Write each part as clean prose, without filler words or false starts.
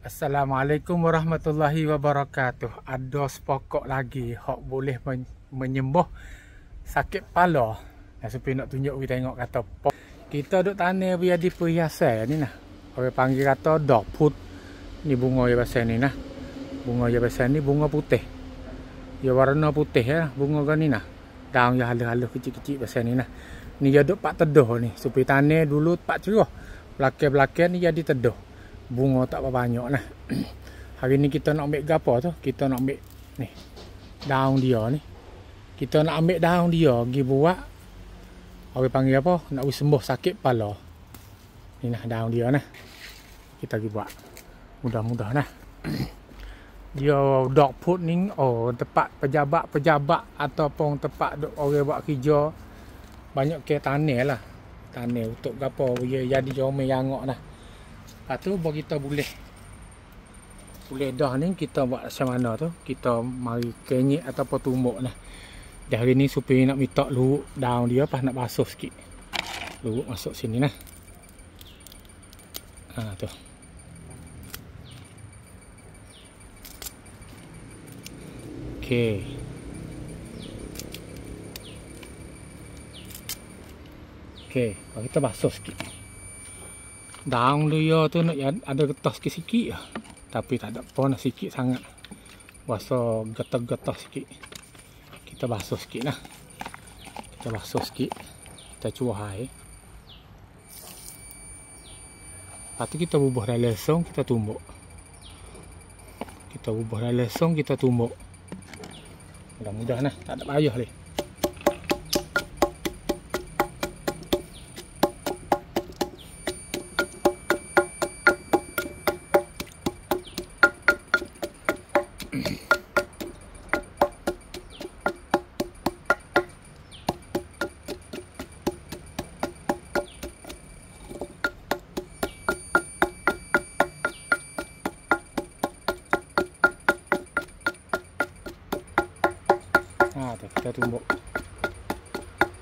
Assalamualaikum warahmatullahi wabarakatuh. Ada sepokok lagi hok boleh menyembuh sakit kepala. Nah, supaya nak tunjuk kita tengok kata kita duk tanam biar di perhiasan ni nah. Orang panggil kata dog food. Ni bunga yang pasal ni nah. Bunga yang pasal ni bunga putih. Ya warna putih ya bunga kan ni nah. Daun yang halus-halus kecil-kecil pasal ni nah. Ni dia duk pak teduh ni supaya tanam dulu pak cerah. Belakang-belakang ni jadi teduh. Bunga tak apa banyak nah. Hari ni kita nak ambil gapo tu? Kita nak ambil ni. Daun dia ni. Kita nak ambil daun dia pergi buat orang panggil apa? Nak sembuh sakit kepala. Ni nah daun dia nah. Kita pergi buat. Mudah-mudah nah. Dia dog food ni tempat pejabat-pejabat ataupun tempat orang buat kerja banyak ke tanah lah. Tanah untuk gapo jadi jomel yangok nah. Lepas tu baru kita boleh dah ni kita buat macam mana tu. Kita mari kenyek ataupun tumbuk nah. Dah hari ni supaya nak minta luruk daun dia pas nak basuh sikit. Luruk masuk sini nah. Ha tu. Okey. Okey, baru kita basuh sikit. Daun dia tu nak ada getah sikit-sikit lah. Tapi tak ada apa nak sikit sangat. Rasa getah-getah sikit. Kita basuh sikit lah. Kita basuh sikit. Kita cuah air. Lepas tu kita bubuh dalam lesong, kita tumbuk. Kita bubuh dalam lesong, kita tumbuk. Mudah-mudah lah. Tak ada payah ni. Ha tu kita tumbuk.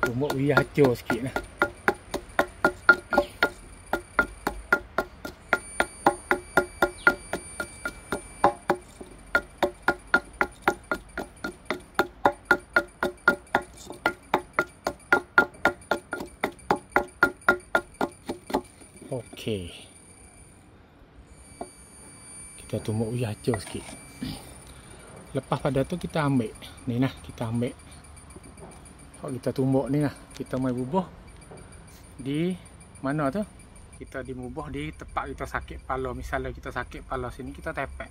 Tumbuk biar hancur sikit lah. Okey. Kita tumbuk biar hancur sikit. Lepas pada tu kita ambil ni nah, kita ambil hak kita tumbuk ni nah, kita mai bubuh di mana tu? Kita dibubuh di tempat kita sakit kepala. Misalnya kita sakit kepala sini, kita tepek.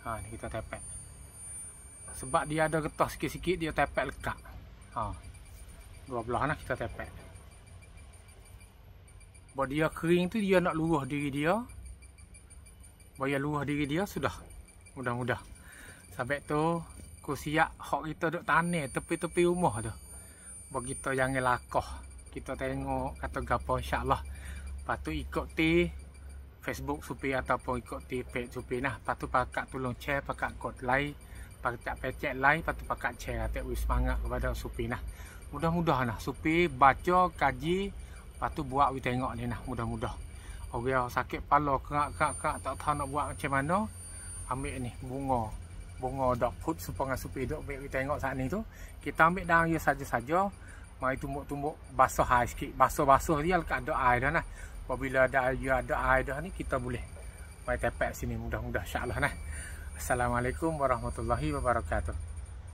Ha ni kita tepek. Sebab dia ada getah sikit-sikit, dia tepek lekat. Ha. Dua belah nah kita tepek. Bila dia kering tu dia nak luruh diri dia. Bila luruh diri dia sudah. Mudah-mudah. Sampai tu ku siap hok kita duk tanah tepi-tepi rumah tu. Bagi kita jangan lakoh. Kita tengok kata gapo insya-Allah. Lepas tu ikut ti Facebook Supi ataupun ikut ti page Supi nah. Lepas tu pakak tolong share, pakak kod like, pakak pecek like, lepas tu pakak share atik semangat kepada Supi nah. Mudah-mudah nah Supi baca, kaji, lepas tu buat we tengok ni nah, mudah-mudah. Orang sakit kepala kerak-kerak tak tahu nak buat macam mana. Ambil ni bunga dog food supaya Supi duk ambil kita tengok saat ni tu. Kita ambil daun dia saja-saja, mai tumbuk-tumbuk basuh air sikit. Basuh-basuh dia lekat ada air dah nah. Apabila ada air dah ni kita boleh mai tepek sini mudah-mudah insya-Allah nah. Assalamualaikum warahmatullahi wabarakatuh.